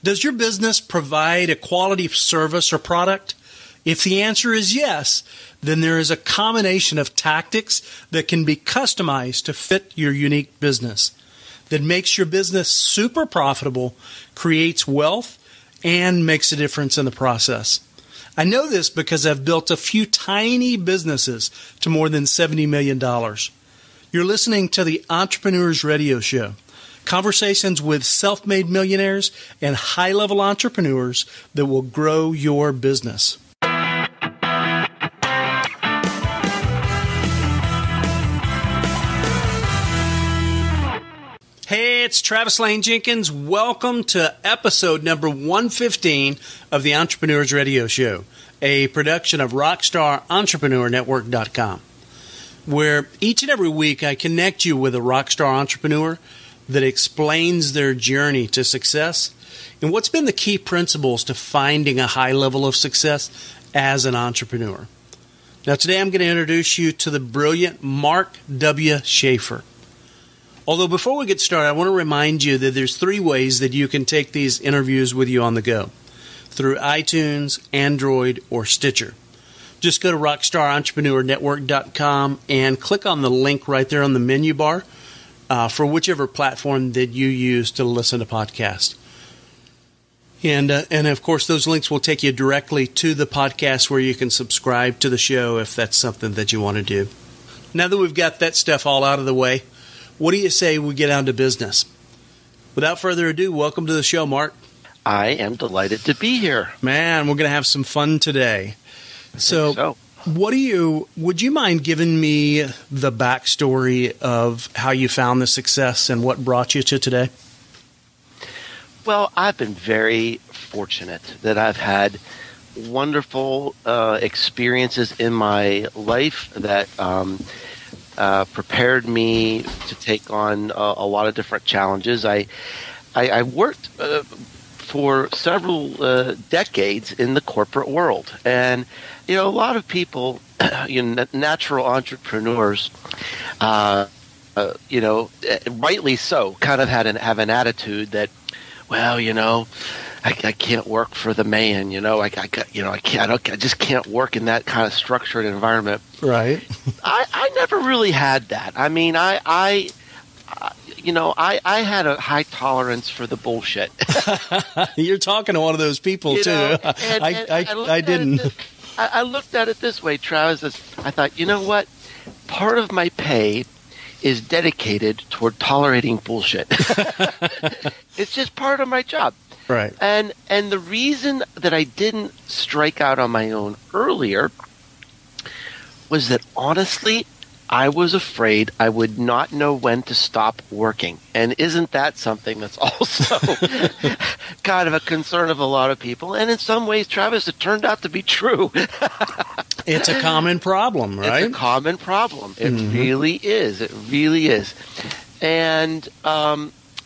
Does your business provide a quality service or product? If the answer is yes, then there is a combination of tactics that can be customized to fit your unique business that makes your business super profitable, creates wealth, and makes a difference in the process. I know this because I've built a few tiny businesses to more than $70 million. You're listening to the Entrepreneurs Radio Show. Conversations with self-made millionaires and high-level entrepreneurs that will grow your business. Hey, it's Travis Lane Jenkins. Welcome to episode number 115 of the Entrepreneurs Radio Show, a production of RockstarEntrepreneurNetwork.com, where each and every week I connect you with a rockstar entrepreneur that explains their journey to success and what's been the key principles to finding a high level of success as an entrepreneur. Now, today I'm going to introduce you to the brilliant Mark W. Schaefer. Although before we get started, I want to remind you that there's 3 ways that you can take these interviews with you on the go: through iTunes, Android, or Stitcher. Just go to RockstarEntrepreneurNetwork.com and click on the link right there on the menu bar for whichever platform that you use to listen to podcasts. And of course, those links will take you directly to the podcast where you can subscribe to the show if that's something that you want to do. Now that we've got that stuff all out of the way, what do you say we get down to business? Without further ado, welcome to the show, Mark. I am delighted to be here. Man, we're going to have some fun today. So. Would you mind giving me the backstory of how you found the success and what brought you to today? Well, I've been very fortunate that I've had wonderful experiences in my life that prepared me to take on a lot of different challenges. I worked for several decades in the corporate world, and a lot of people, natural entrepreneurs, rightly so, kind of have an attitude that, well, I can't work for the man. I just can't work in that kind of structured environment. Right. I never really had that. I mean, I had a high tolerance for the bullshit. You're talking to one of those people too. I didn't. I looked at it this way, Travis. I thought, you know what? Part of my pay is dedicated toward tolerating bullshit. It's just part of my job. Right. And the reason that I didn't strike out on my own earlier was that, honestly, I was afraid I would not know when to stop working. And isn't that something that's also kind of a concern of a lot of people? And in some ways, Travis, it turned out to be true. It's a common problem, right? It's a common problem. It really is. It really is. And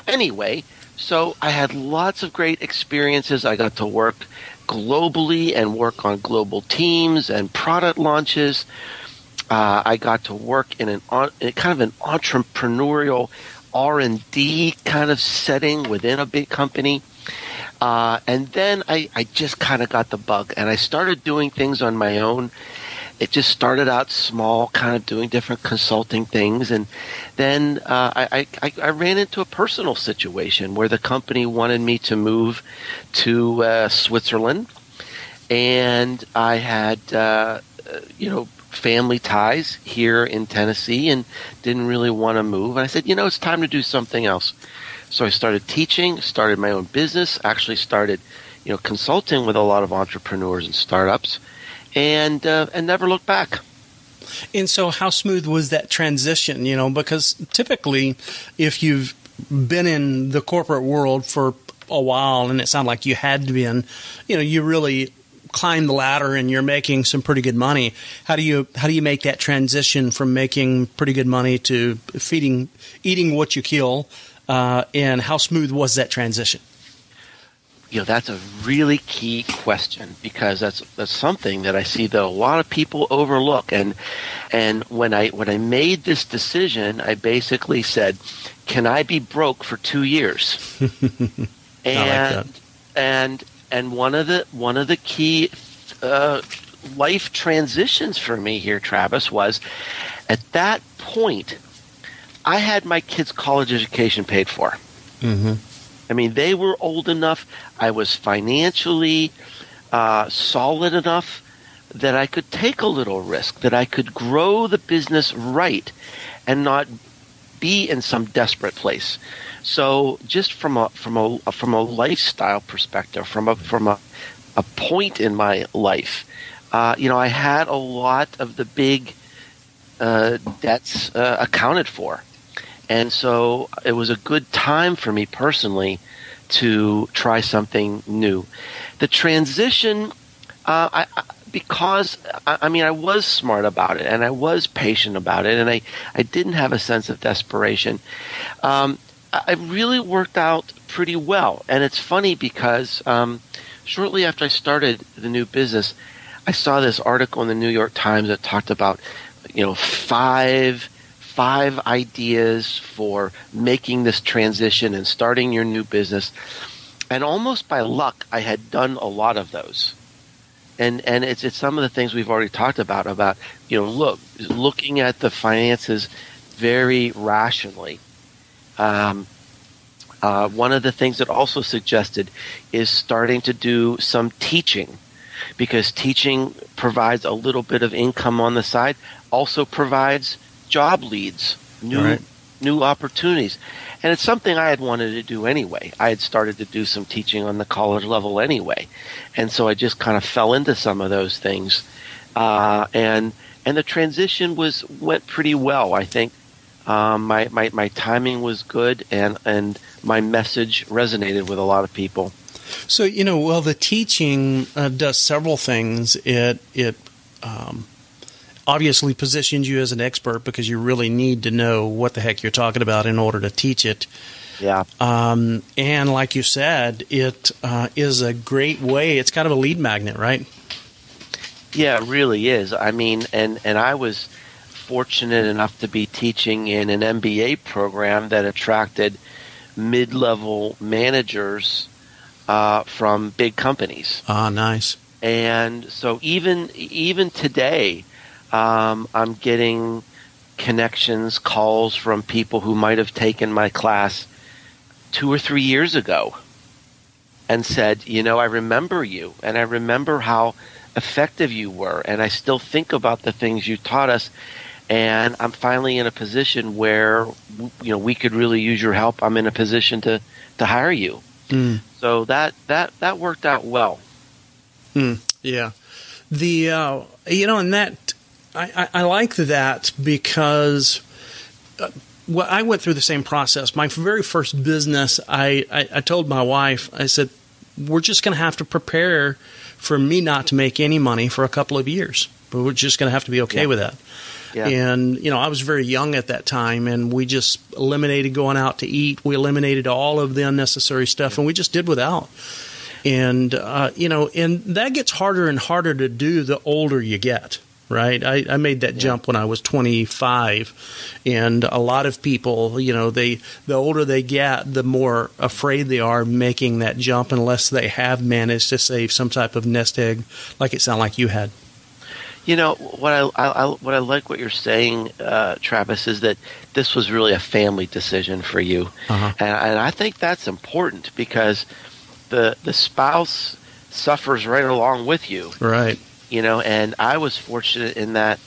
anyway, so I had lots of great experiences. I got to work globally and work on global teams and product launches. I got to work in kind of an entrepreneurial R&D kind of setting within a big company. And then I just kind of got the bug, and I started doing things on my own. It just started out small, kind of doing different consulting things. And then I ran into a personal situation where the company wanted me to move to Switzerland. And I had, family ties here in Tennessee and didn't really want to move. And I said, it's time to do something else. So I started teaching, started my own business, actually started, consulting with a lot of entrepreneurs and startups, and never looked back. And so how smooth was that transition? Because typically if you've been in the corporate world for a while, and it sounded like you had been, you really climb the ladder and you're making some pretty good money. How do you make that transition from making pretty good money to eating what you kill? And how smooth was that transition? That's a really key question, because that's something that I see that a lot of people overlook. And when I made this decision, I basically said, "Can I be broke for 2 years?" And I like that. And one of the key life transitions for me here, Travis, was at that point I had my kids' college education paid for. Mm-hmm. I mean, they were old enough. I was financially solid enough that I could take a little risk, that I could grow the business right and not be in some desperate place. So, just from a lifestyle perspective, from a point in my life, I had a lot of the big debts accounted for. And so it was a good time for me personally to try something new. The transition, because I was smart about it and I was patient about it and I didn't have a sense of desperation. It really worked out pretty well. And it's funny because shortly after I started the new business, I saw this article in the New York Times that talked about, five ideas for making this transition and starting your new business. And almost by luck, I had done a lot of those. And it's some of the things we've already talked about, looking at the finances very rationally. One of the things that also suggested is starting to do some teaching, because teaching provides a little bit of income on the side, also provides job leads, new opportunities. And it's something I had wanted to do anyway. I had started to do some teaching on the college level anyway. And so I just kind of fell into some of those things. And the transition went pretty well. I think my timing was good and my message resonated with a lot of people. So, the teaching does several things. It obviously positions you as an expert because you really need to know what the heck you're talking about in order to teach it. Yeah. And like you said, it is a great way. It's kind of a lead magnet, right? Yeah, it really is. I mean, and I was fortunate enough to be teaching in an MBA program that attracted mid-level managers from big companies. Ah, nice. And so even today, I'm getting connections, calls from people who might have taken my class 2 or 3 years ago and said, I remember you and I remember how effective you were, and I still think about the things you taught us, and I'm finally in a position where we could really use your help. I'm in a position to hire you. Mm. So that worked out well. Yeah. The and that I like that because I went through the same process. My very first business, I told my wife, I said, we're just going to have to prepare for me not to make any money for a couple of years. But we're just going to have to be okay with that. Yeah. And, I was very young at that time, and we just eliminated going out to eat. We eliminated all of the unnecessary stuff, and we just did without. And, and that gets harder and harder to do the older you get, right? I made that jump when I was 25, and a lot of people, the older they get, the more afraid they are making that jump unless they have managed to save some type of nest egg, like it sounded like you had. What I like what you're saying, Travis, is that this was really a family decision for you. Uh-huh. And I think that's important because the spouse suffers right along with you. Right. And I was fortunate in that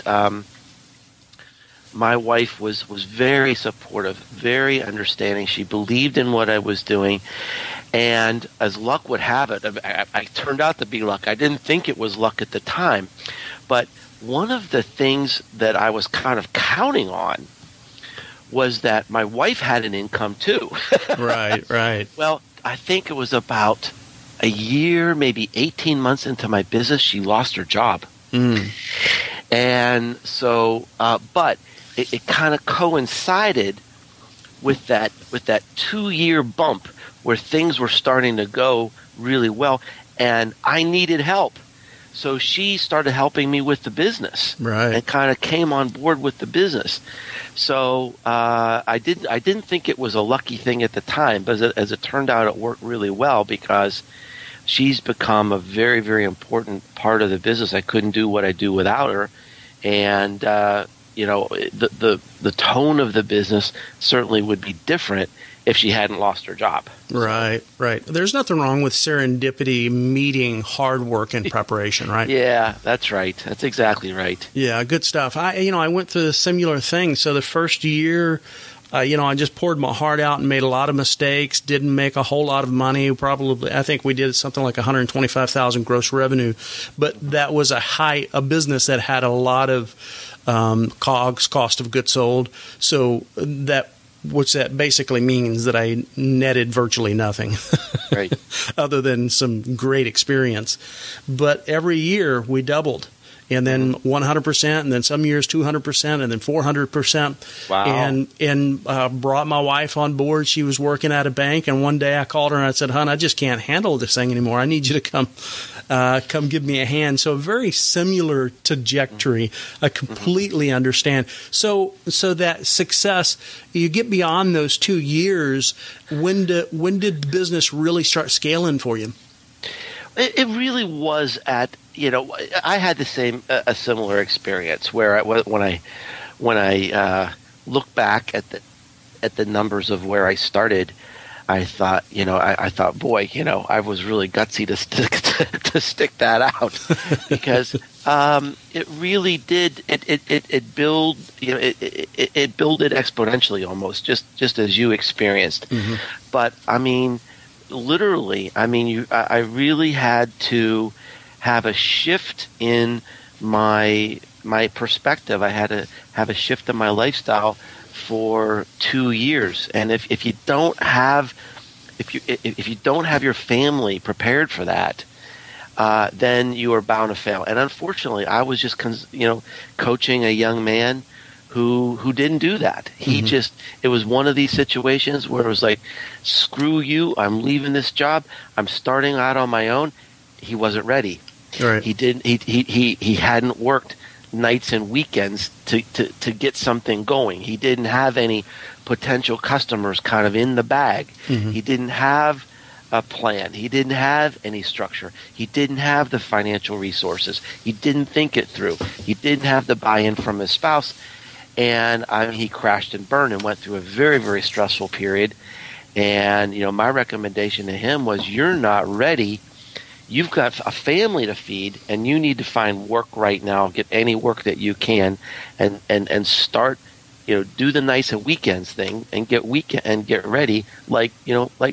my wife was very supportive, very understanding. She believed in what I was doing. And as luck would have it, I turned out to be luck. I didn't think it was luck at the time. But one of the things that I was kind of counting on was that my wife had an income too. Right. Well, I think it was about a year, maybe 18 months into my business, she lost her job. Mm. And so, but it kind of coincided with that 2-year bump where things were starting to go really well, and I needed help. So she started helping me with the business, right, and kind of came on board with the business. So I didn't think it was a lucky thing at the time, but as it turned out, it worked really well because she's become a very, very important part of the business. I couldn't do what I do without her. And, the tone of the business certainly would be different if she hadn't lost her job. Right. There's nothing wrong with serendipity meeting hard work and preparation, right? Yeah, that's right. That's exactly right. Yeah, good stuff. I went through a similar thing. So the first year, I just poured my heart out and made a lot of mistakes, didn't make a whole lot of money. Probably, I think we did something like $125,000 gross revenue, but that was a business that had a lot of COGS, cost of goods sold. So which that basically means that I netted virtually nothing, right? Other than some great experience. But every year we doubled. And then 100%, and then some years 200%, and then 400%. Wow! And brought my wife on board. She was working at a bank, and one day I called her and I said, "Hon, I just can't handle this thing anymore. I need you to come give me a hand." So a very similar trajectory. I completely understand. So that success, you get beyond those 2 years. When did business really start scaling for you? It really was I had a similar experience where when I look back at the numbers of where I started, I thought, boy, I was really gutsy to stick that out because it really did it build it builded exponentially almost just as you experienced. Mm-hmm. But I mean, literally, I really had to have a shift in my perspective. I had to have a shift in my lifestyle for 2 years, and if you don't have your family prepared for that, then you are bound to fail. And unfortunately, I was just coaching a young man who didn't do that. He it was one of these situations where it was like, screw you, I'm leaving this job, I'm starting out on my own. He wasn't ready. Right. He hadn't worked nights and weekends to get something going. He didn't have any potential customers kind of in the bag. Mm-hmm. He didn't have a plan. He didn't have any structure. He didn't have the financial resources. He didn't think it through. He didn't have the buy-in from his spouse. And he crashed and burned and went through a very, very stressful period. And, my recommendation to him was, you're not ready. You've got a family to feed, and you need to find work right now. Get any work that you can, and start, do the nights and weekends thing, and get ready like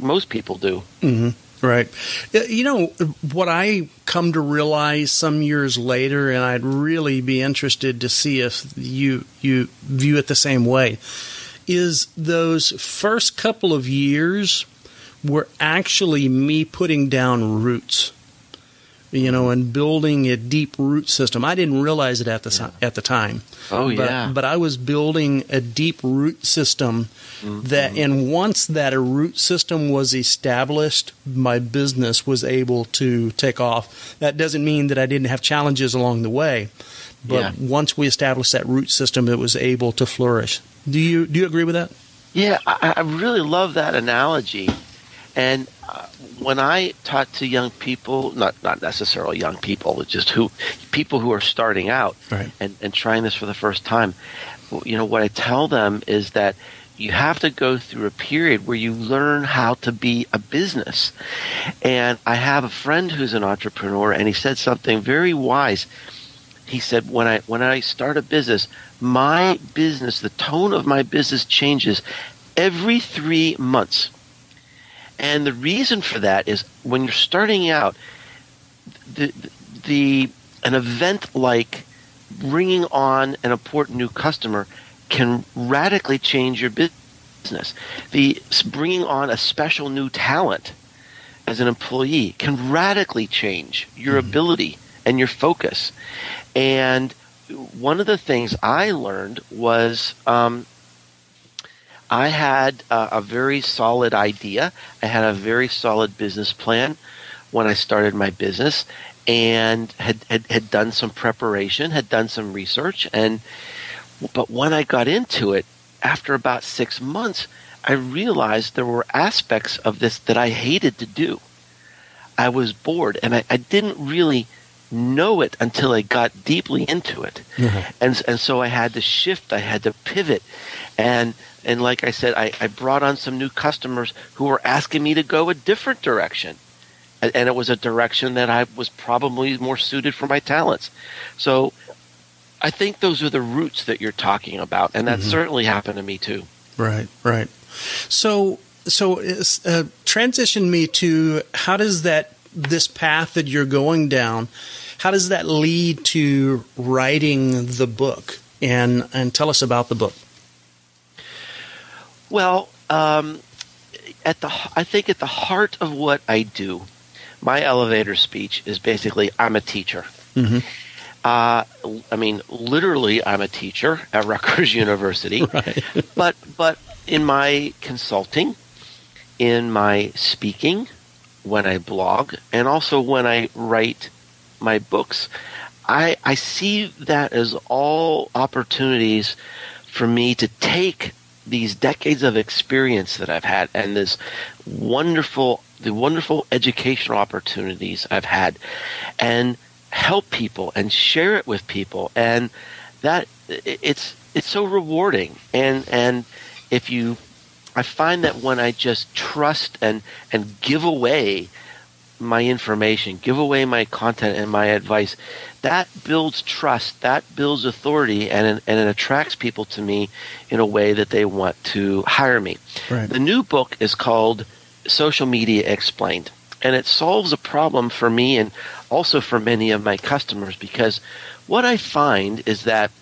most people do. Mm-hmm. Right. What I come to realize some years later, and I'd really be interested to see if you view it the same way, is those first couple of years were actually me putting down roots, and building a deep root system. I didn't realize it at the time. Oh, yeah. But I was building a deep root system and once that root system was established, my business was able to take off. That doesn't mean that I didn't have challenges along the way, but once we established that root system, it was able to flourish. Do you agree with that? Yeah, I really love that analogy. And when I talk to young people, not necessarily young people, it's just people who are starting out, right, and trying this for the first time, what I tell them is that you have to go through a period where you learn how to be a business. And I have a friend who's an entrepreneur, and he said something very wise. He said, when I start a business, the tone of my business changes every 3 months. And the reason for that is when you're starting out, an event like bringing on an important new customer can radically change your business. Bringing on a special new talent as an employee can radically change your ability and your focus. And one of the things I learned was I had a very solid idea. I had a very solid business plan when I started my business, and had done some preparation, had done some research. But when I got into it, after about 6 months, I realized there were aspects of this that I hated to do. I was bored, and I didn't really know it until I got deeply into it. And so I had to shift, I had to pivot. And like I said, I brought on some new customers who were asking me to go a different direction. And it was a direction that I was probably more suited for my talents. So I think those are the roots that you're talking about. And that certainly happened to me too. Right. So transition me to how does this path that you're going down, how does that lead to writing the book? And tell us about the book. Well, I think at the heart of what I do, my elevator speech is basically, I'm a teacher. I mean, literally, I'm a teacher at Rutgers University. Right. but in my consulting, in my speaking, when I blog, and also when I write my books, I see that as all opportunities for me to take these decades of experience that I've had and the wonderful educational opportunities I've had, and help people and share it with people, and that it's so rewarding. And I find that when I just trust and give away my information, give away my content and my advice, that builds trust, that builds authority, and it attracts people to me in a way that they want to hire me. Right. The new book is called Social Media Explained, and it solves a problem for me and also for many of my customers, because what I find is that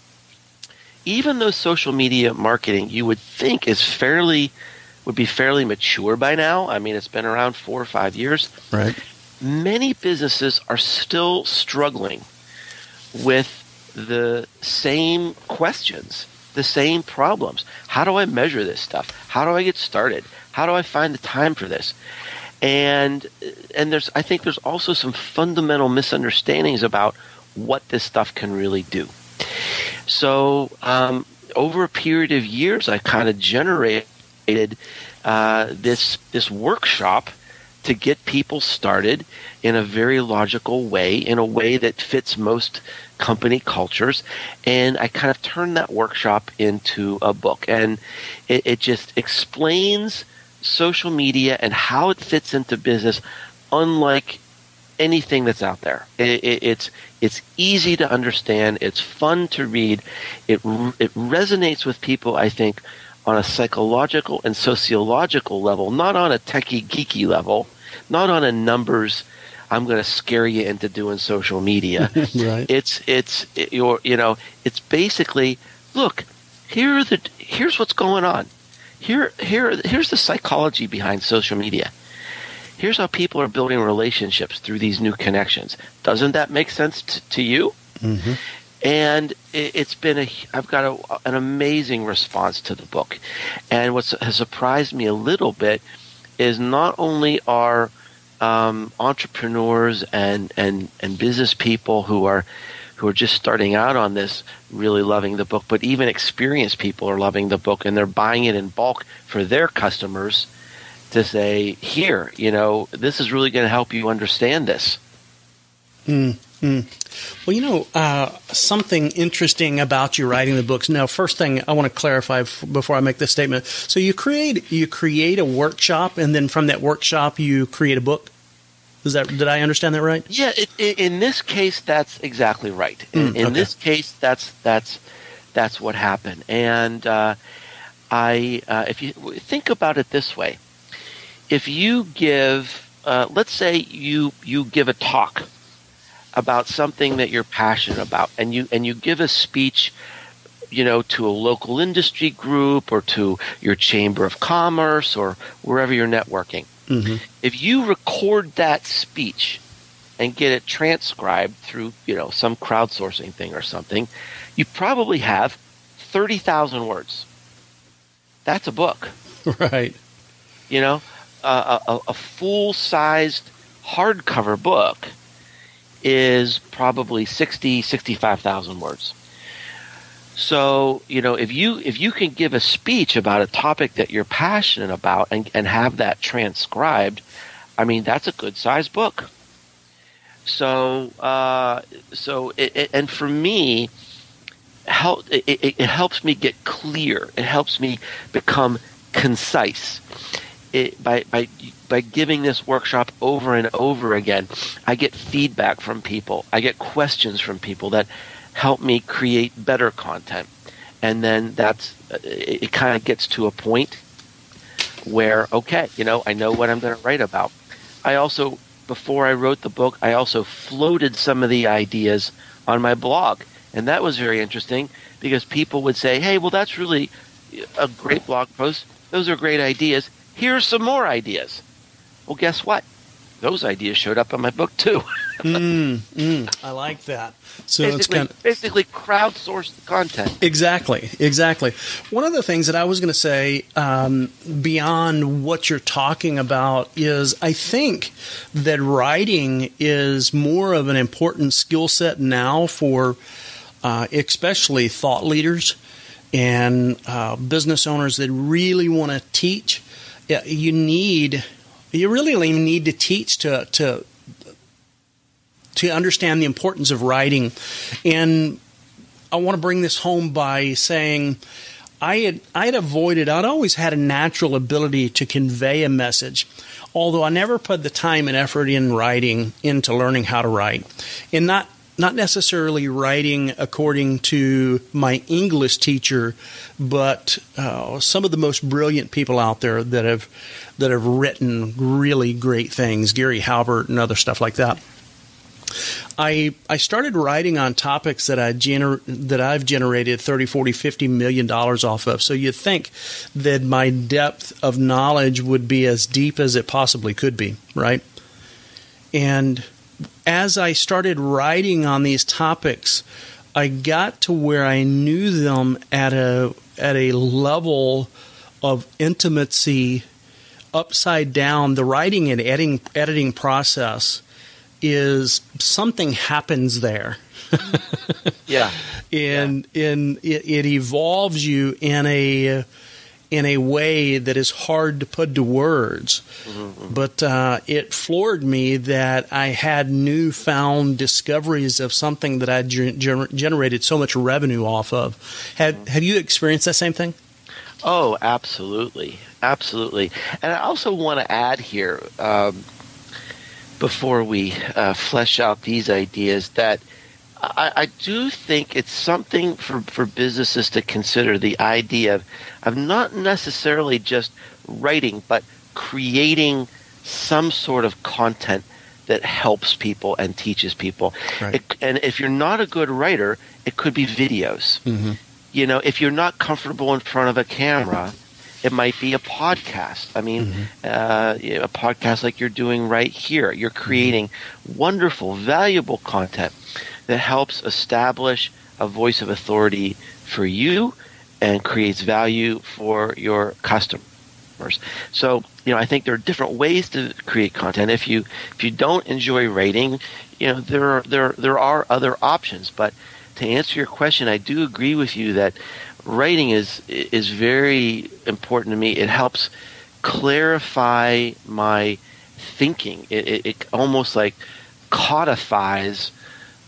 even though social media marketing you would think would be fairly mature by now, I mean, it's been around 4 or 5 years, right, many businesses are still struggling with the same questions, the same problems. How do I measure this stuff? How do I get started? How do I find the time for this? And I think there's also some fundamental misunderstandings about what this stuff can really do. So over a period of years, I kind of generated this workshop to get people started in a very logical way, in a way that fits most company cultures. And I kind of turned that workshop into a book. And it just explains social media and how it fits into business unlike anything that's out there. It's easy to understand. It's fun to read. It resonates with people, I think, on a psychological and sociological level, not on a techie geeky level, not on a numbers, I'm going to scare you into doing social media. Right. It's basically, look, here's what's going on. Here's the psychology behind social media. Here's how people are building relationships through these new connections. Doesn't that make sense to you? Mm-hmm. And I've got an amazing response to the book. And what has surprised me a little bit is not only are entrepreneurs and business people who are just starting out on this really loving the book, but even experienced people are loving the book, and they're buying it in bulk for their customers to say, here, this is really going to help you understand this. Well, something interesting about you writing the books. Now, first thing I want to clarify before I make this statement. So you create a workshop, and then from that workshop you create a book. Did I understand that right? Yeah. In this case, that's exactly right. In this case, that's what happened. And if you think about it this way, if you give, let's say you give a talk about something that you're passionate about, and you give a speech, to a local industry group or to your chamber of commerce or wherever you're networking. Mm-hmm. If you record that speech and get it transcribed through, some crowdsourcing thing or something, you probably have 30,000 words. That's a book. Right. A full-sized hardcover book is probably 65,000 words. So, if you can give a speech about a topic that you're passionate about and have that transcribed, I mean, that's a good sized book. So, and for me, it helps me get clear. It helps me become concise. By giving this workshop over and over again, I get feedback from people. I get questions from people that help me create better content. And then it kind of gets to a point where, okay, I know what I'm going to write about. I also, before I wrote the book, I also floated some of the ideas on my blog. And that was very interesting because people would say, hey, well, that's really a great blog post. Those are great ideas. Here's some more ideas. Well, guess what? Those ideas showed up in my book, too. I like that. So basically crowdsource the content. Exactly. One of the things that I was going to say beyond what you're talking about is I think that writing is more of an important skill set now for especially thought leaders and business owners that really want to teach. You really need to teach to understand the importance of writing. And I want to bring this home by saying I'd always had a natural ability to convey a message, although I never put the time and effort in writing into learning how to write. And not necessarily writing according to my English teacher, but some of the most brilliant people out there that have written really great things, Gary Halbert and other stuff like that. I started writing on topics that I've generated $30, $40, $50 million off of. So you'd think that my depth of knowledge would be as deep as it possibly could be, right? And as I started writing on these topics, I got to where I knew them at a level of intimacy upside down. The writing and editing process is something happens there. Yeah. And it evolves you in a way that is hard to put to words. Mm-hmm. But it floored me that I had newfound discoveries of something that I generated so much revenue off of. Have you experienced that same thing? Oh, absolutely. Absolutely. And I also want to add here, before we flesh out these ideas, that I do think it's something for businesses to consider, the idea of not necessarily just writing, but creating some sort of content that helps people and teaches people. Right. And if you're not a good writer, it could be videos. Mm-hmm. If you're not comfortable in front of a camera, it might be a podcast. I mean, a podcast like you're doing right here. You're creating wonderful, valuable content that helps establish a voice of authority for you and creates value for your customers. So, I think there are different ways to create content. If you don't enjoy writing, there are other options. But to answer your question, I do agree with you that writing is very important to me. It helps clarify my thinking. It almost like codifies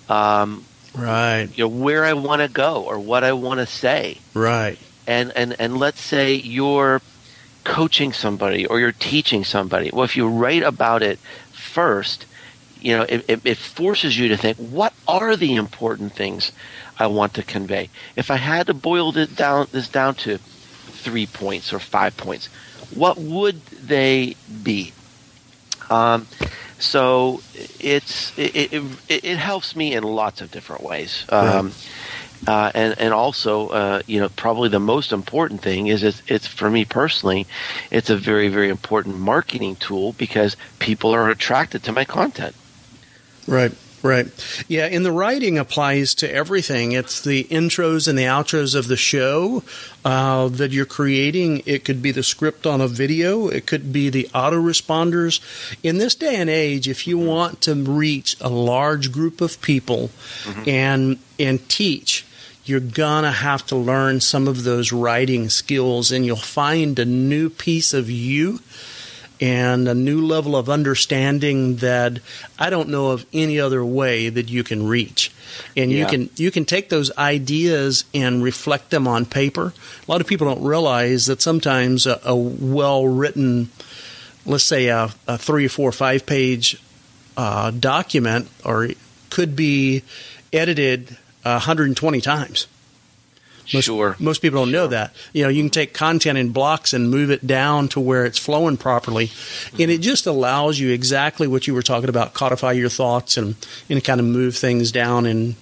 right. Where I want to go or what I want to say. Right. And let's say you're coaching somebody or you're teaching somebody. Well, if you write about it first, it forces you to think, what are the important things I want to convey? If I had to boil this down to 3 points or 5 points, what would they be? So it helps me in lots of different ways. Right. And also, probably the most important thing is it's for me personally, it's a very, very important marketing tool because people are attracted to my content. Right. Yeah, and the writing applies to everything. It's the intros and the outros of the show that you're creating. It could be the script on a video. It could be the autoresponders. In this day and age, if you want to reach a large group of people and teach, you're going to have to learn some of those writing skills, and you'll find a new piece of you and a new level of understanding that I don't know of any other way that you can reach. And you can take those ideas and reflect them on paper. A lot of people don't realize that sometimes a well-written, let's say a 3 or 4 or 5 page document could be edited 120 times. Most people don't know that. You can take content in blocks and move it down to where it's flowing properly. And it just allows you exactly what you were talking about, codify your thoughts and kind of move things down. And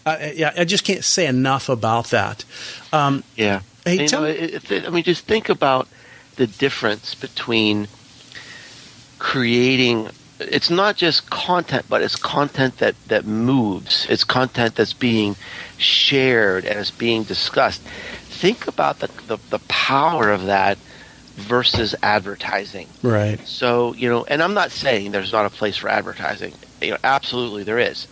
I just can't say enough about that. Hey, just think about the difference between creating. It's not just content, but it's content that moves. It's content that's being shared and it's being discussed. Think about the power of that versus advertising. Right. So, and I'm not saying there's not a place for advertising. Absolutely there is.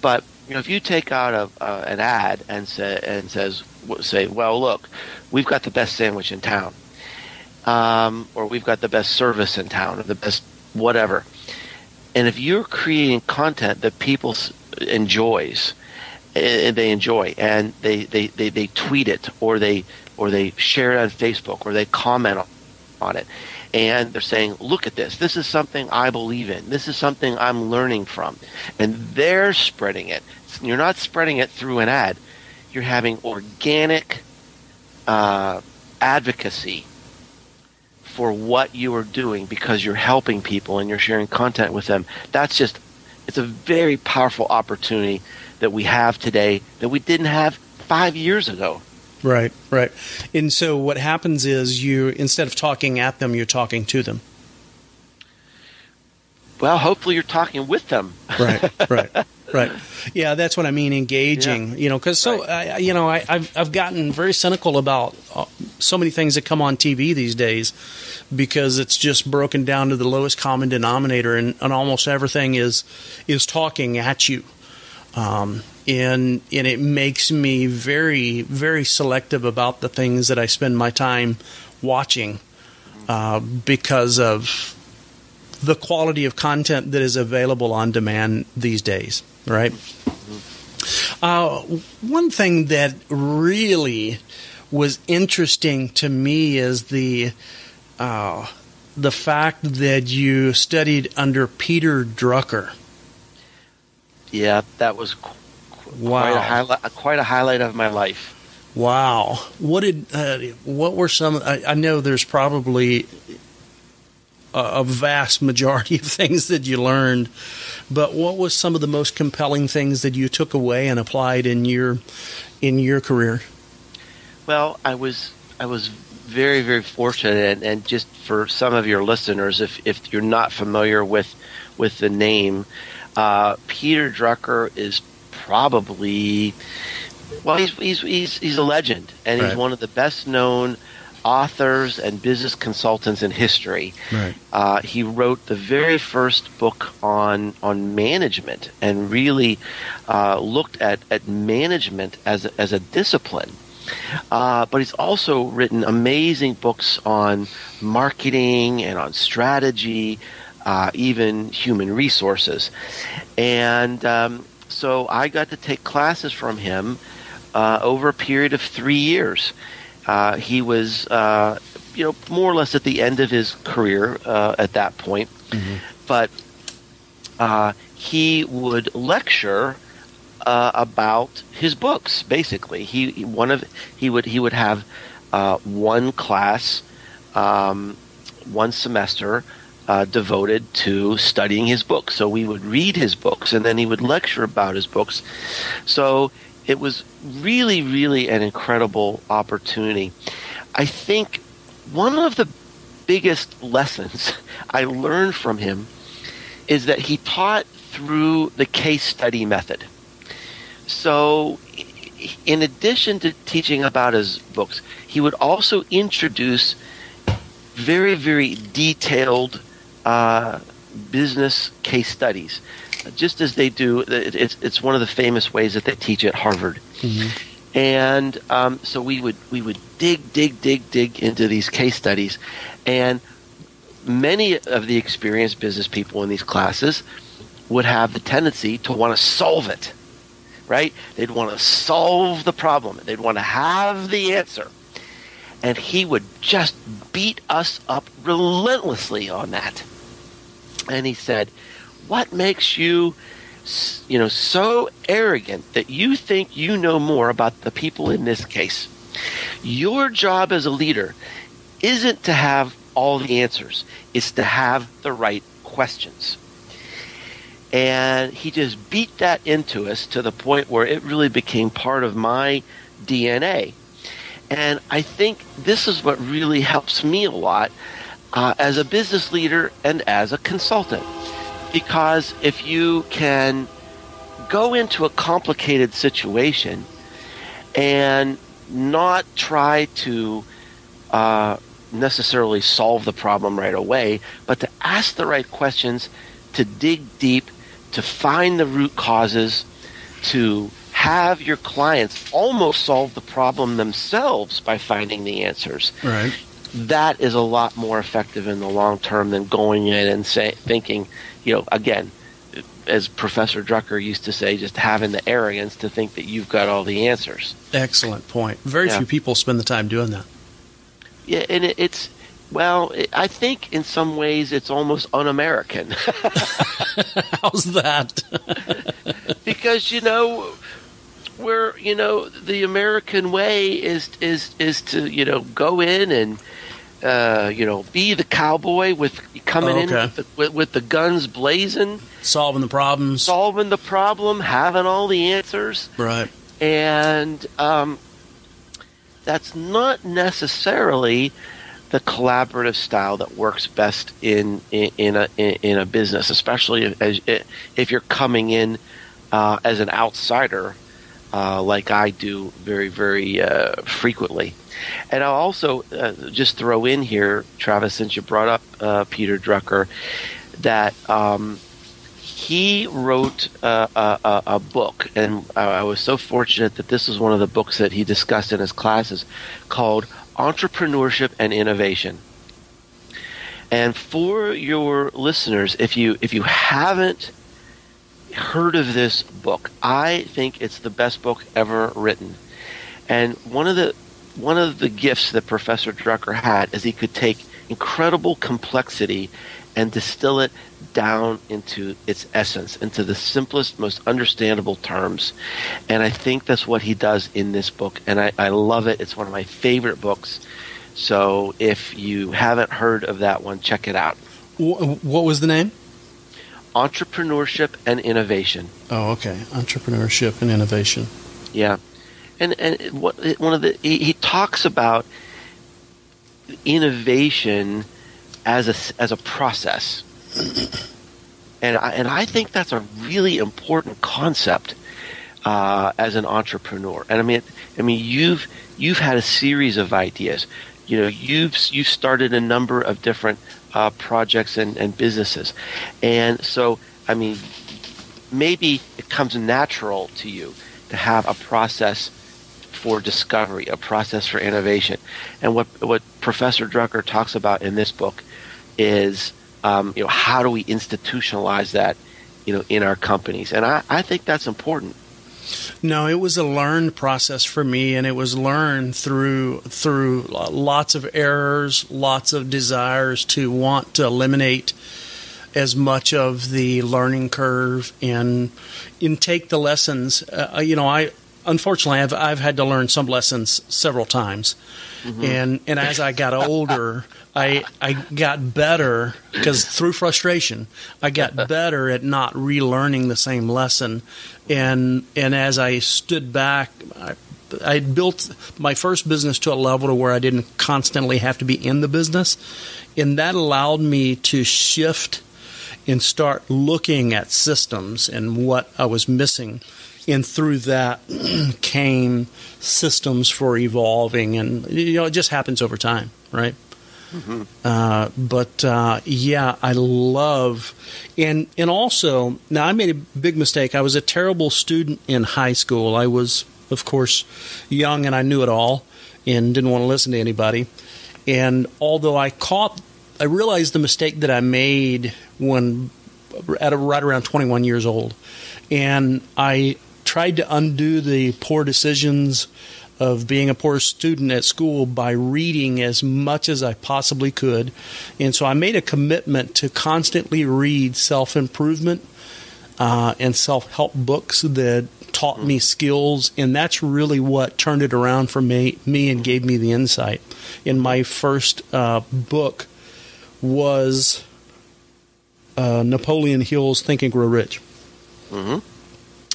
But, if you take out an ad and say, well, look, we've got the best sandwich in town, or we've got the best service in town, or the best whatever. And if you're creating content that people enjoys, and they enjoy, and they tweet it, or they share it on Facebook, or they comment on it, and they're saying, look at this. This is something I believe in. This is something I'm learning from. And they're spreading it. You're not spreading it through an ad. You're having organic advocacy for what you are doing because you're helping people and you're sharing content with them. It's a very powerful opportunity that we have today that we didn't have 5 years ago. Right. And so what happens is instead of talking at them, you're talking to them. Well, hopefully you're talking with them. Right. Yeah, that's what I mean, engaging. Yeah. Because I've gotten very cynical about so many things that come on TV these days because it's just broken down to the lowest common denominator, and almost everything is talking at you. And it makes me very, very selective about the things that I spend my time watching because of the quality of content that is available on demand these days, right? One thing that really was interesting to me is the fact that you studied under Peter Drucker. Yeah, that was quite a highlight of my life. Wow. What were some? I know there's probably a vast majority of things that you learned, but what was some of the most compelling things that you took away and applied in your career? Well, I was very, very fortunate, and just for some of your listeners, if you're not familiar with the name, Peter Drucker is probably, well, he's a legend, and he's one of the best known authors and business consultants in history. Right. He wrote the very first book on management and really looked at management as a discipline. But he's also written amazing books on marketing and on strategy, even human resources. And so I got to take classes from him over a period of 3 years. He was, more or less at the end of his career at that point. Mm-hmm. But he would lecture about his books. Basically, he would have one class, one semester devoted to studying his books. So we would read his books, and then he would lecture about his books. So it was really, really an incredible opportunity. I think one of the biggest lessons I learned from him is that he taught through the case study method. So in addition to teaching about his books, he would also introduce very, very detailed business case studies, just as they do. It's one of the famous ways that they teach at Harvard. Mm-hmm. And so we would dig into these case studies, and many of the experienced business people in these classes would have the tendency to want to solve it, right? They'd want to solve the problem. They'd want to have the answer. And he would just beat us up relentlessly on that. And he said, what makes you, so arrogant that you think you know more about the people in this case? Your job as a leader isn't to have all the answers. It's to have the right questions. And he just beat that into us to the point where it really became part of my DNA. And I think this is what really helps me a lot as a business leader and as a consultant. Because if you can go into a complicated situation and not try to necessarily solve the problem right away, but to ask the right questions, to dig deep, to find the root causes, to have your clients almost solve the problem themselves by finding the answers. Right. That is a lot more effective in the long term than going in and thinking, again, as Professor Drucker used to say, just having the arrogance to think that you've got all the answers. Excellent point. Very few people spend the time doing that. Yeah, and I think in some ways it's almost un-American. How's that? Because, where, the American way is to, go in and, be the cowboy coming in with the guns blazing. Solving the problem, having all the answers. Right. And that's not necessarily the collaborative style that works best in a business, especially if you're coming in as an outsider, like I do very, very frequently. And I'll also just throw in here, Travis, since you brought up Peter Drucker, that he wrote a book, and I was so fortunate that this was one of the books that he discussed in his classes, called Entrepreneurship and Innovation. And for your listeners, if you haven't heard of this book, I think it's the best book ever written. And one of the gifts that Professor Drucker had is he could take incredible complexity and distill it down into its essence, into the simplest, most understandable terms. And I think that's what he does in this book, and I love it. It's one of my favorite books. So if you haven't heard of that one, check it out. What was the name? Entrepreneurship and Innovation. Oh, okay. Entrepreneurship and Innovation. Yeah. And he talks about innovation as a process, and I think that's a really important concept as an entrepreneur. And I mean you've had a series of ideas. You've started a number of different projects and businesses, and so maybe it comes natural to you to have a process for discovery, a process for innovation. And what Professor Drucker talks about in this book is, how do we institutionalize that, in our companies? And I think that's important. No, it was a learned process for me, and it was learned through lots of errors, lots of desires to want to eliminate as much of the learning curve and take the lessons. Unfortunately, I've had to learn some lessons several times, and as I got older, I got better because through frustration, I got better at not relearning the same lesson, and as I stood back, I built my first business to a level to where I didn't constantly have to be in the business, and that allowed me to shift and start looking at systems and what I was missing. And through that came systems for evolving, and it just happens over time, right? I love, and also now I made a big mistake. I was a terrible student in high school. I was, of course, young and I knew it all, and didn't want to listen to anybody. And although I caught I realized the mistake that I made when right around 21 years old, and I tried to undo the poor decisions of being a poor student at school by reading as much as I possibly could. And so I made a commitment to constantly read self-improvement and self-help books that taught me skills, and that's really what turned it around for me and gave me the insight. And my first book was Napoleon Hill's Think and Grow Rich. Mm-hmm.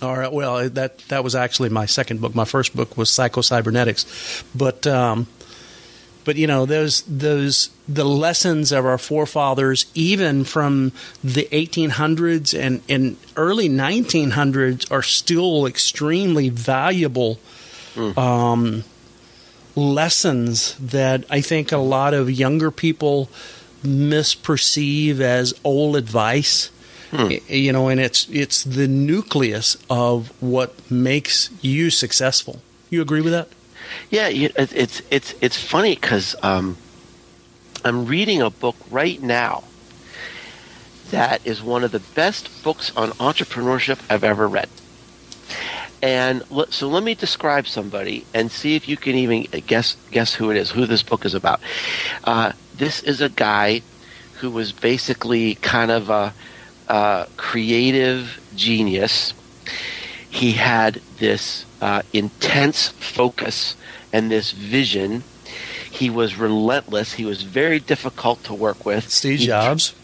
All right. Well, that was actually my second book. My first book was Psycho-Cybernetics, but you know, the lessons of our forefathers, even from the 1800s and early 1900s, are still extremely valuable lessons that I think a lot of younger people misperceive as old advice. You know, and it's the nucleus of what makes you successful. You agree with that? Yeah, it's funny because I'm reading a book right now that is one of the best books on entrepreneurship I've ever read. And so let me describe somebody and see if you can even guess who it is, who this book is about. This is a guy who was basically kind of a creative genius. He had this intense focus and this vision. He was relentless. He was very difficult to work with. Steve Jobs.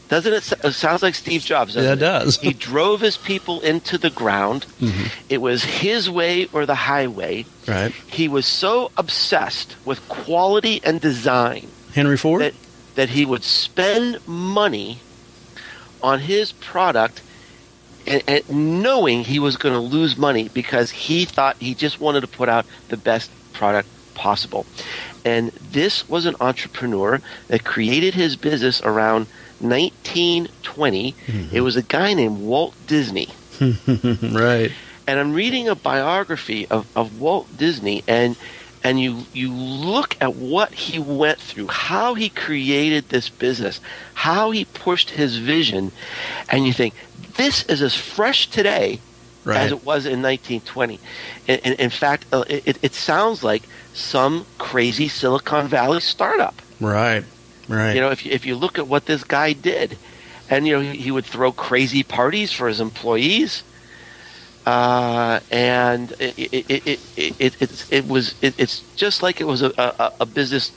Doesn't it sounds like Steve Jobs, doesn't it? Yeah, it does. He drove his people into the ground. Mm-hmm. It was his way or the highway. Right. He was so obsessed with quality and design. Henry Ford? That he would spend money on his product and knowing he was going to lose money because he thought he just wanted to put out the best product possible. And this was an entrepreneur that created his business around 1920. Mm-hmm. It was a guy named Walt Disney. Right. And I'm reading a biography of Walt Disney, and you look at what he went through, how he created this business, how he pushed his vision, and you think, this is as fresh today as it was in 1920. In fact, it sounds like some crazy Silicon Valley startup. Right. You know, if you look at what this guy did, and you know, he would throw crazy parties for his employees. And it's just like it was a business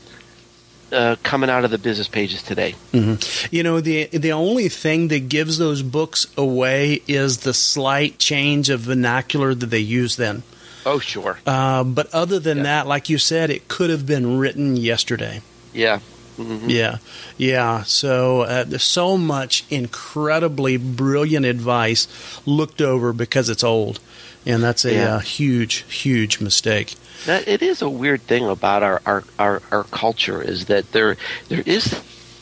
coming out of the business pages today. Mm-hmm. You know, the only thing that gives those books away is the slight change of vernacular that they use then. Oh, sure. But other than that, like you said, it could have been written yesterday. Yeah. Mm-hmm. Yeah. So there's so much incredibly brilliant advice looked over because it's old, and that's a huge mistake. It is a weird thing about our culture is that there is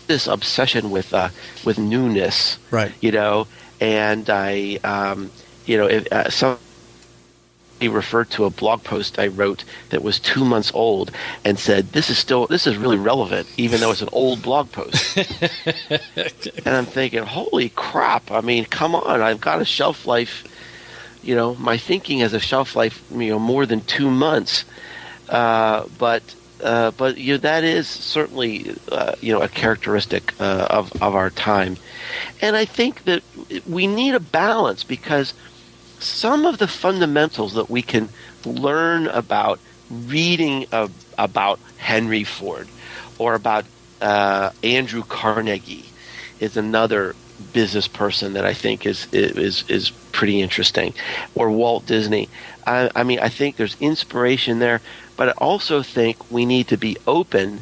this obsession with newness, right? You know, and some. He referred to a blog post I wrote that was 2 months old and said, this is really relevant, even though it's an old blog post. And I'm thinking, holy crap. I mean, come on. I've got a shelf life. You know, my thinking has a shelf life, more than 2 months. But that is certainly, a characteristic of our time. And I think that we need a balance because some of the fundamentals that we can learn about reading about Henry Ford or about Andrew Carnegie is another business person that I think is pretty interesting, or Walt Disney. I mean, I think there's inspiration there, but I also think we need to be open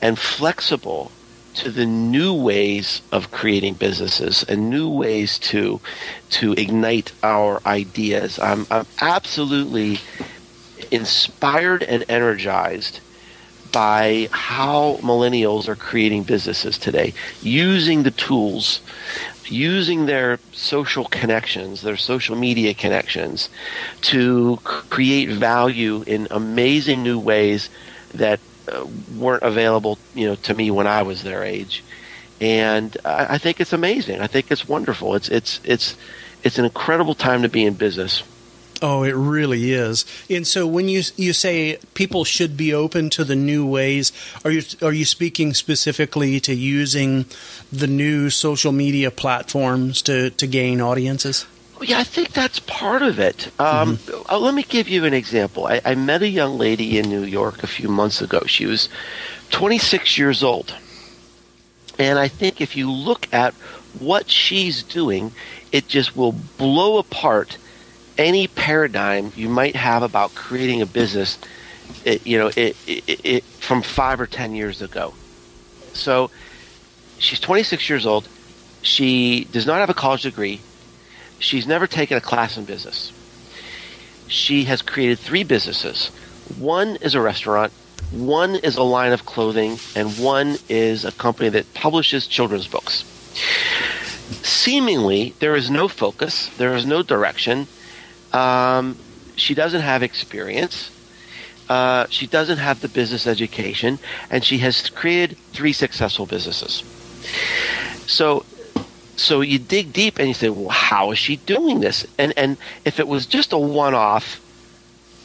and flexible to the new ways of creating businesses and new ways to ignite our ideas. I'm absolutely inspired and energized by how millennials are creating businesses today, using the tools, using their social connections, their social media connections to create value in amazing new ways that weren't available, to me when I was their age. And I think it's amazing. I think it's wonderful. It's an incredible time to be in business. Oh, it really is. And so when you say people should be open to the new ways, are you speaking specifically to using the new social media platforms to gain audiences? Yeah, I think that's part of it. Let me give you an example. I met a young lady in New York a few months ago. She was 26 years old. And I think if you look at what she's doing, it just will blow apart any paradigm you might have about creating a business, from 5 or 10 years ago. So she's 26 years old. She does not have a college degree. She's never taken a class in business. She has created 3 businesses. One is a restaurant, one is a line of clothing, and one is a company that publishes children's books. Seemingly, there is no focus, there is no direction. She doesn't have experience. She doesn't have the business education, and she has created 3 successful businesses. So you dig deep and you say, well, how is she doing this? And if it was just a one-off,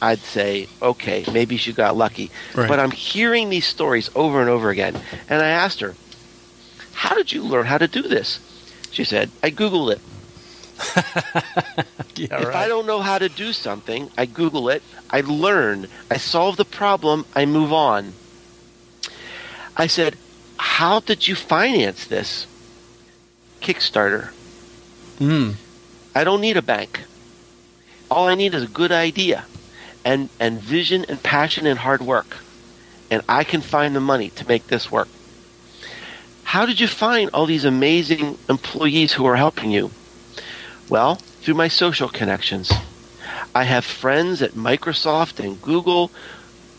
I'd say, okay, maybe she got lucky. Right. But I'm hearing these stories over and over again. And I asked her, how did you learn how to do this? She said, I Googled it. If I don't know how to do something, I Google it, I learn, I solve the problem, I move on. I said, how did you finance this? Kickstarter. I don't need a bank. All I need is a good idea and vision and passion and hard work. And I can find the money to make this work. How did you find all these amazing employees who are helping you? Well, through my social connections. I have friends at Microsoft and Google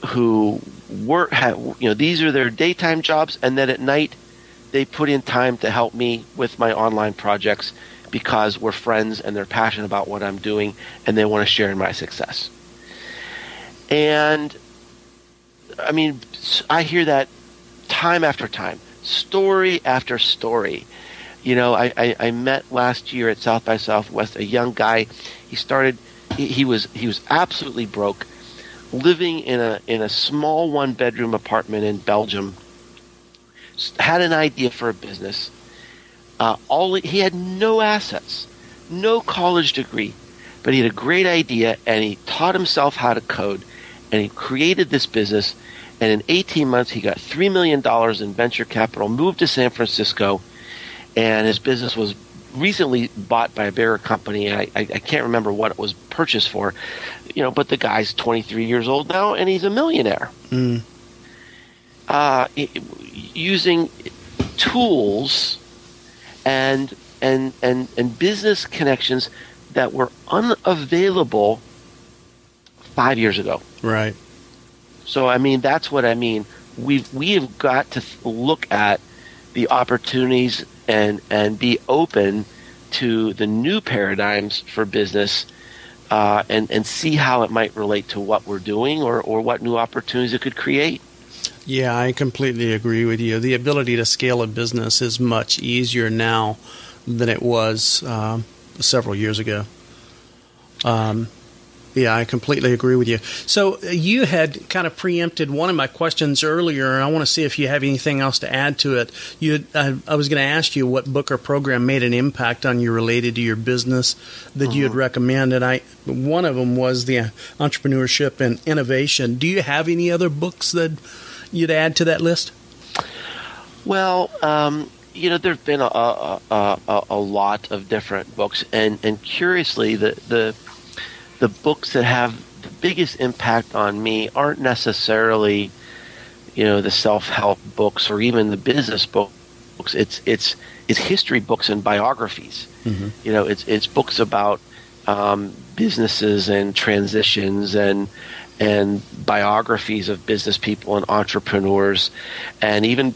who these are their daytime jobs, and then at night they put in time to help me with my online projects because we're friends and they're passionate about what I'm doing and they want to share in my success. And I mean, I hear that time after time, story after story. I met last year at South by Southwest a young guy. He was absolutely broke, living in a small 1-bedroom apartment in Belgium. Had an idea for a business. He had no assets, no college degree, but he had a great idea, and he taught himself how to code, and he created this business. And in 18 months, he got $3 million in venture capital, moved to San Francisco, and his business was recently bought by a bigger company. I can't remember what it was purchased for, but the guy's 23 years old now, and he's a millionaire. Using tools and business connections that were unavailable 5 years ago. Right. So, I mean, that's what I mean. We have got to look at the opportunities and be open to the new paradigms for business and see how it might relate to what we're doing or what new opportunities it could create. Yeah, I completely agree with you. The ability to scale a business is much easier now than it was several years ago. Yeah, I completely agree with you. So you had kind of preempted one of my questions earlier, and I want to see if you have anything else to add to it. I was going to ask you what book or program made an impact on you related to your business that you had recommended. One of them was the Entrepreneurship and Innovation. Do you have any other books that you'd add to that list? Well, there've been a lot of different books, and curiously, the books that have the biggest impact on me aren't necessarily, the self-help books or even the business books. It's history books and biographies. Mm-hmm. It's books about businesses and transitions and biographies of business people and entrepreneurs, and even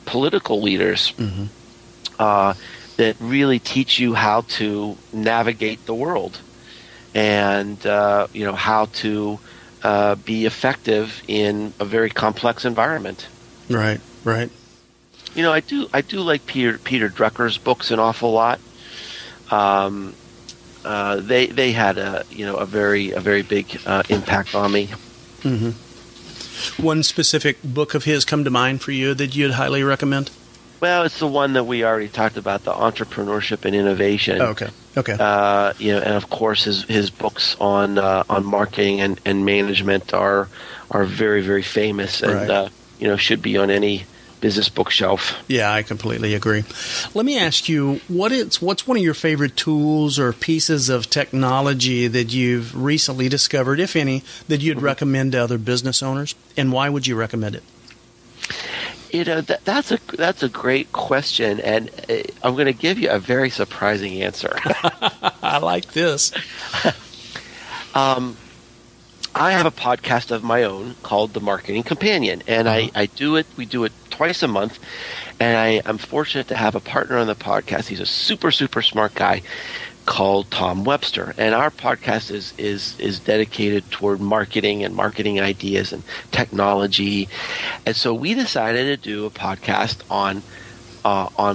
political leaders. Mm-hmm. That really teach you how to navigate the world. And how to be effective in a very complex environment. Right. I do like Peter Drucker's books an awful lot. They had a very big impact on me. Mm-hmm. One specific book of his come to mind for you that you'd highly recommend? Well, it's the one that we already talked about, the Entrepreneurship and Innovation. Oh, okay. And of course his books on marketing and management are very, very famous, and right. Should be on any business bookshelf. Yeah, I completely agree. Let me ask you, what's one of your favorite tools or pieces of technology that you've recently discovered, if any, that you'd recommend to other business owners, and why would you recommend it? That's a great question, and I'm going to give you a very surprising answer. I like this. I have a podcast of my own called The Marketing Companion, and we do it twice a month, and I'm fortunate to have a partner on the podcast. He's a super, super smart guy called Tom Webster, and our podcast is dedicated toward marketing and marketing ideas and technology. And so we decided to do a podcast on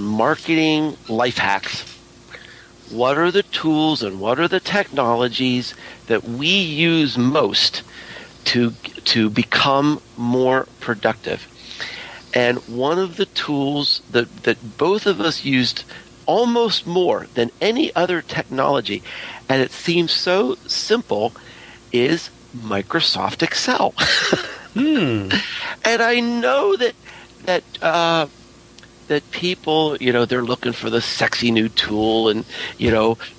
marketing life hacks. What are the tools and what are the technologies that we use most to become more productive? And one of the tools that both of us used almost more than any other technology, and it seems so simple, is Microsoft Excel. And I know that people, they're looking for the sexy new tool, and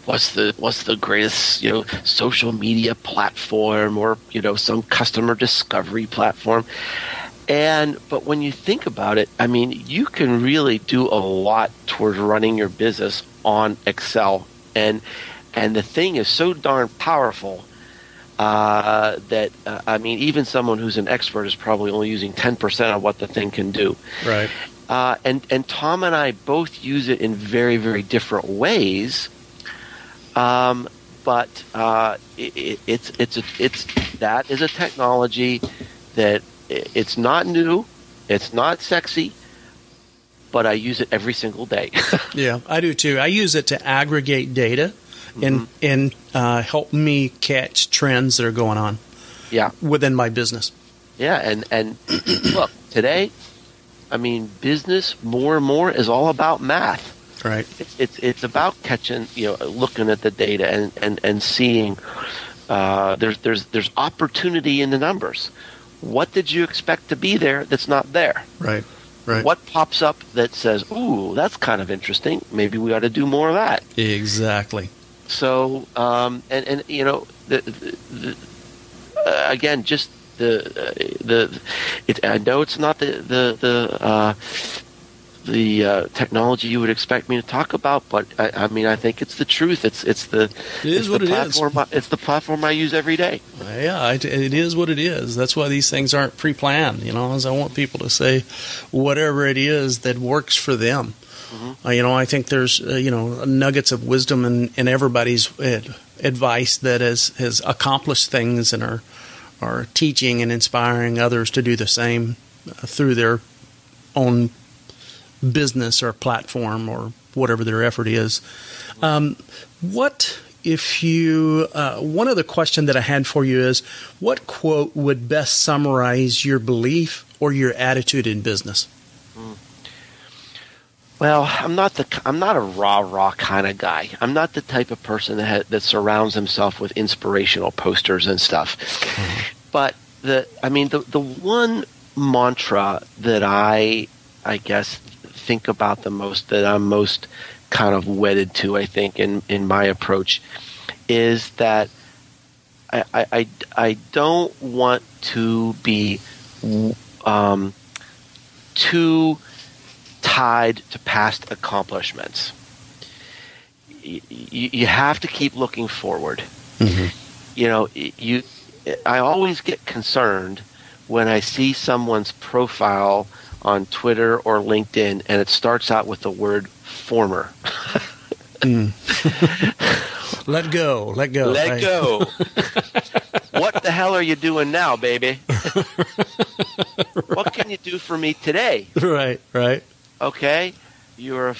what's the greatest social media platform, or some customer discovery platform. But when you think about it, I mean, you can really do a lot towards running your business on Excel, and the thing is so darn powerful that even someone who's an expert is probably only using 10% of what the thing can do. Right. And Tom and I both use it in very, very different ways. But that is a technology that it's not new, it's not sexy, but I use it every single day. Yeah, I do too. I use it to aggregate data and help me catch trends that are going on. Yeah. Within my business. Yeah, and look, today, business more and more is all about math. Right. It's about catching, looking at the data and seeing there's opportunity in the numbers. What did you expect to be there that's not there? Right. What pops up that says, "Ooh, that's kind of interesting. Maybe we ought to do more of that." Exactly. So, again, just I know it's not the technology you would expect me to talk about, but I think it's the truth. It's the platform. It's the platform I use every day. Yeah, it is what it is. That's why these things aren't pre-planned. As I want people to say whatever it is that works for them. Mm-hmm. I think there's nuggets of wisdom in everybody's advice that has accomplished things and are teaching and inspiring others to do the same through their own business or platform or whatever their effort is. What if you? One other question that I had for you is, what quote would best summarize your belief or your attitude in business? Well, I'm not a rah kind of guy. I'm not the type of person that surrounds himself with inspirational posters and stuff. Mm-hmm. But the one mantra that I guess think about the most, that I'm most kind of wedded to, I think, in my approach, is that I don't want to be too tied to past accomplishments. You have to keep looking forward. Mm-hmm. I always get concerned when I see someone's profile on Twitter or LinkedIn and it starts out with the word former. Let go. what the hell are you doing now, baby? What can you do for me today? Right. Okay, you're a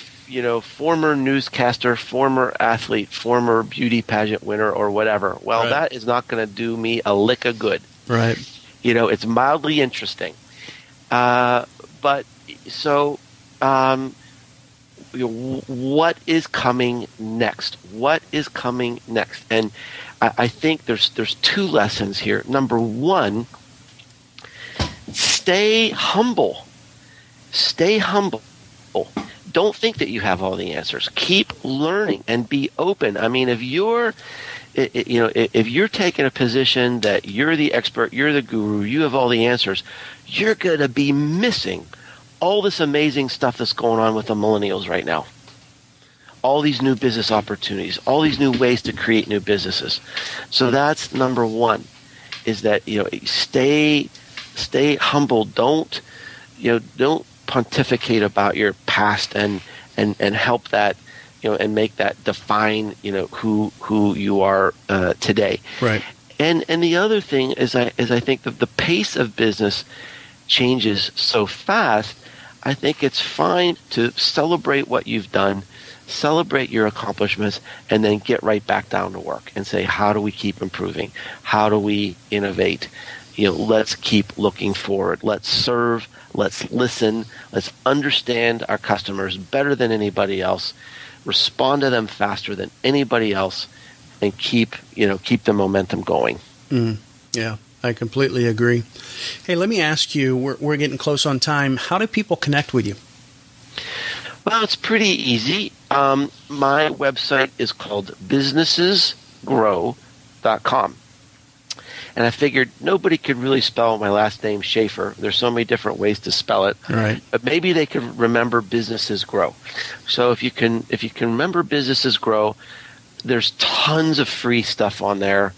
former newscaster, former athlete, former beauty pageant winner, or whatever. Well, that is not going to do me a lick of good. Right. It's mildly interesting, but so. What is coming next? What is coming next? And I think there's two lessons here. Number one, stay humble. Stay humble. Don't think that you have all the answers. Keep learning and be open. I mean, if you're taking a position that you're the expert, you're the guru, you have all the answers, you're going to be missing all this amazing stuff that's going on with the millennials right now. All these new business opportunities, all these new ways to create new businesses. So that's number one, is that, stay humble. Don't pontificate about your past and help that, and make that define, who you are today. Right. And the other thing is I think that the pace of business changes so fast. I think it's fine to celebrate what you've done, celebrate your accomplishments, and then get right back down to work and say, how do we keep improving? How do we innovate? Let's keep looking forward. Let's serve. Let's listen. Let's understand our customers better than anybody else. Respond to them faster than anybody else, and keep the momentum going. Yeah. I completely agree. Hey, let me ask you, we're getting close on time. How do people connect with you? Well, it's pretty easy. My website is called businessesgrow.com. And I figured nobody could really spell my last name, Schaefer. There's so many different ways to spell it. Right. But maybe they could remember Businesses Grow. So if you can remember Businesses Grow, there's tons of free stuff on there.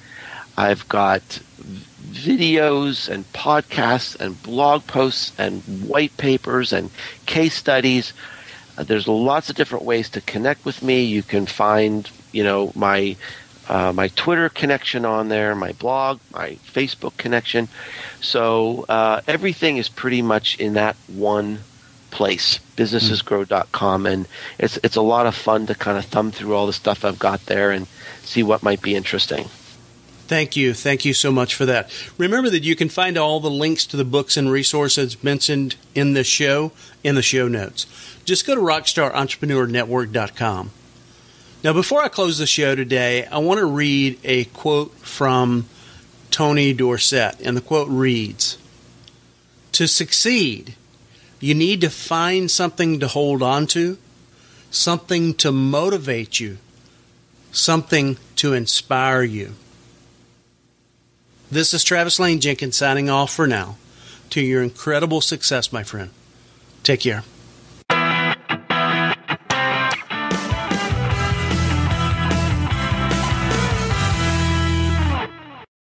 I've got videos and podcasts and blog posts and white papers and case studies. There's lots of different ways to connect with me. You can find, my Twitter connection on there, my blog, my Facebook connection. So everything is pretty much in that one place, businessesgrow.com, and it's a lot of fun to kind of thumb through all the stuff I've got there and see what might be interesting. Thank you. Thank you so much for that. Remember that you can find all the links to the books and resources mentioned in the show notes. Just go to rockstarentrepreneur.network.com. Now, before I close the show today, I want to read a quote from Tony Dorsett, and the quote reads, "To succeed, you need to find something to hold on to, something to motivate you, something to inspire you." This is Travis Lane Jenkins signing off for now. To your incredible success, my friend. Take care.